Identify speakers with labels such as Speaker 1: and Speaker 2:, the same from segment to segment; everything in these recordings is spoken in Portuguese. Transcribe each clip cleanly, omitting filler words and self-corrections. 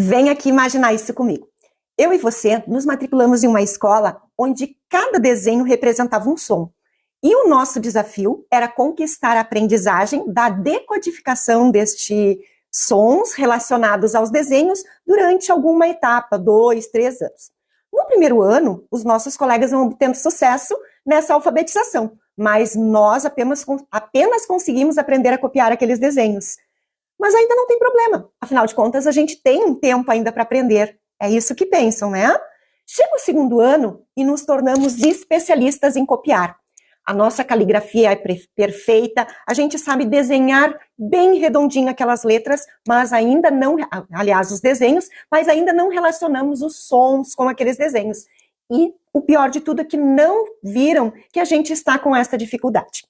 Speaker 1: Vem aqui imaginar isso comigo. Eu e você nos matriculamos em uma escola onde cada desenho representava um som. E o nosso desafio era conquistar a aprendizagem da decodificação destes sons relacionados aos desenhos durante alguma etapa, 2, 3 anos. No primeiro ano, os nossos colegas vão obtendo sucesso nessa alfabetização, mas nós apenas conseguimos aprender a copiar aqueles desenhos. Mas ainda não tem problema, afinal de contas a gente tem um tempo ainda para aprender. É isso que pensam, né? Chega o segundo ano e nos tornamos especialistas em copiar. A nossa caligrafia é perfeita, a gente sabe desenhar bem redondinho aquelas letras, mas ainda não, aliás, os desenhos, mas ainda não relacionamos os sons com aqueles desenhos. E o pior de tudo é que não viram que a gente está com essa dificuldade.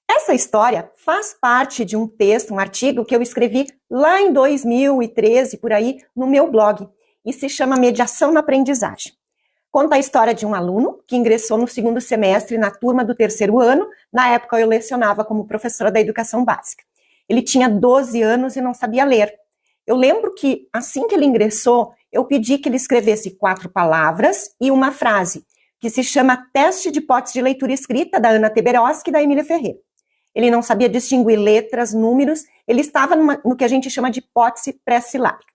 Speaker 1: Essa história faz parte de um texto, um artigo que eu escrevi lá em 2013, por aí, no meu blog, e se chama Mediação na Aprendizagem. Conta a história de um aluno que ingressou no segundo semestre na turma do terceiro ano. Na época eu lecionava como professora da educação básica. Ele tinha 12 anos e não sabia ler. Eu lembro que assim que ele ingressou, eu pedi que ele escrevesse 4 palavras e uma frase, que se chama Teste de Hipótese de Leitura Escrita, da Ana Teberoski e da Emília Ferreira. Ele não sabia distinguir letras, números, ele estava no que a gente chama de hipótese pré-silábica.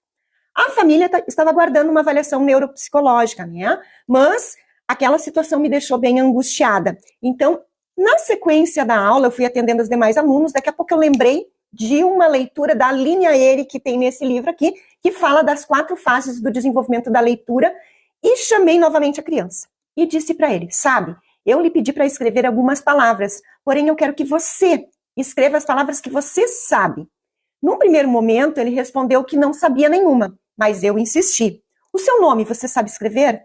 Speaker 1: A família estava aguardando uma avaliação neuropsicológica, né? Mas aquela situação me deixou bem angustiada. Então, na sequência da aula, eu fui atendendo os demais alunos, daqui a pouco eu lembrei de uma leitura da Linha Eyre, que tem nesse livro aqui, que fala das 4 fases do desenvolvimento da leitura, e chamei novamente a criança. E disse para ele, sabe, eu lhe pedi para escrever algumas palavras, porém eu quero que você escreva as palavras que você sabe. Num primeiro momento, ele respondeu que não sabia nenhuma, mas eu insisti. O seu nome você sabe escrever?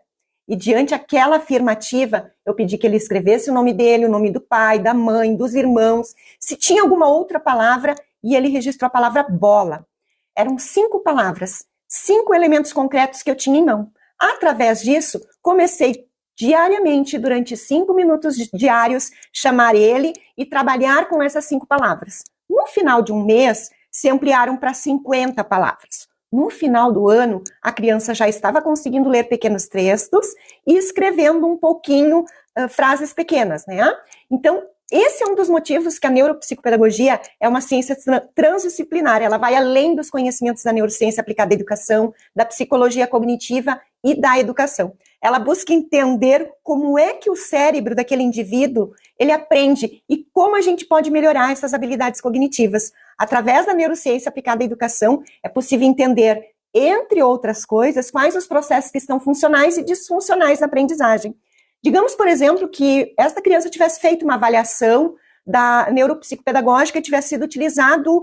Speaker 1: E diante daquela afirmativa, eu pedi que ele escrevesse o nome dele, o nome do pai, da mãe, dos irmãos, se tinha alguma outra palavra, e ele registrou a palavra bola. Eram 5 palavras, 5 elementos concretos que eu tinha em mão. Através disso, comecei diariamente, durante 5 minutos diários, chamar ele e trabalhar com essas 5 palavras. No final de um mês, se ampliaram para 50 palavras. No final do ano, a criança já estava conseguindo ler pequenos textos e escrevendo um pouquinho frases pequenas, né? Então, esse é um dos motivos que a neuropsicopedagogia é uma ciência transdisciplinar. Ela vai além dos conhecimentos da neurociência aplicada à educação, da psicologia cognitiva e da educação. Ela busca entender como é que o cérebro daquele indivíduo, ele aprende e como a gente pode melhorar essas habilidades cognitivas. Através da neurociência aplicada à educação, é possível entender, entre outras coisas, quais os processos que estão funcionais e disfuncionais na aprendizagem. Digamos, por exemplo, que esta criança tivesse feito uma avaliação da neuropsicopedagógica e tivesse sido utilizado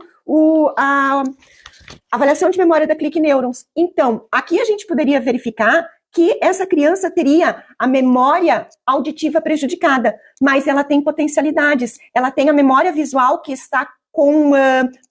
Speaker 1: a avaliação de memória da Click Neurons. Então, aqui a gente poderia verificar que essa criança teria a memória auditiva prejudicada, mas ela tem potencialidades, ela tem a memória visual que está com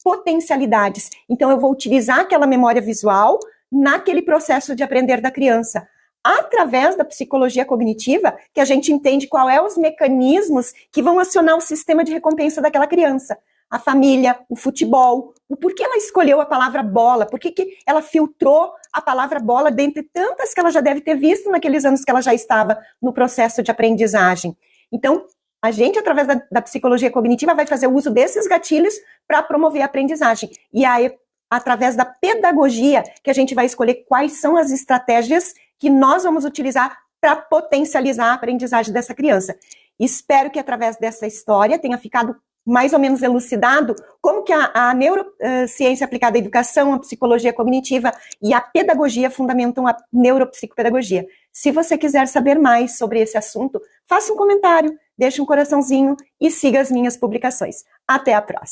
Speaker 1: potencialidades. Então, eu vou utilizar aquela memória visual naquele processo de aprender da criança. Através da psicologia cognitiva, que a gente entende qual é os mecanismos que vão acionar o sistema de recompensa daquela criança. A família, o futebol, o porquê ela escolheu a palavra bola, por que ela filtrou a palavra bola dentre tantas que ela já deve ter visto naqueles anos que ela já estava no processo de aprendizagem. Então, a gente, através da psicologia cognitiva, vai fazer uso desses gatilhos para promover a aprendizagem. E aí, através da pedagogia, que a gente vai escolher quais são as estratégias que nós vamos utilizar para potencializar a aprendizagem dessa criança. Espero que através dessa história tenha ficado mais ou menos elucidado como que a neurociência aplicada à educação, a psicologia cognitiva e a pedagogia fundamentam a neuropsicopedagogia. Se você quiser saber mais sobre esse assunto, faça um comentário, deixe um coraçãozinho e siga as minhas publicações. Até a próxima!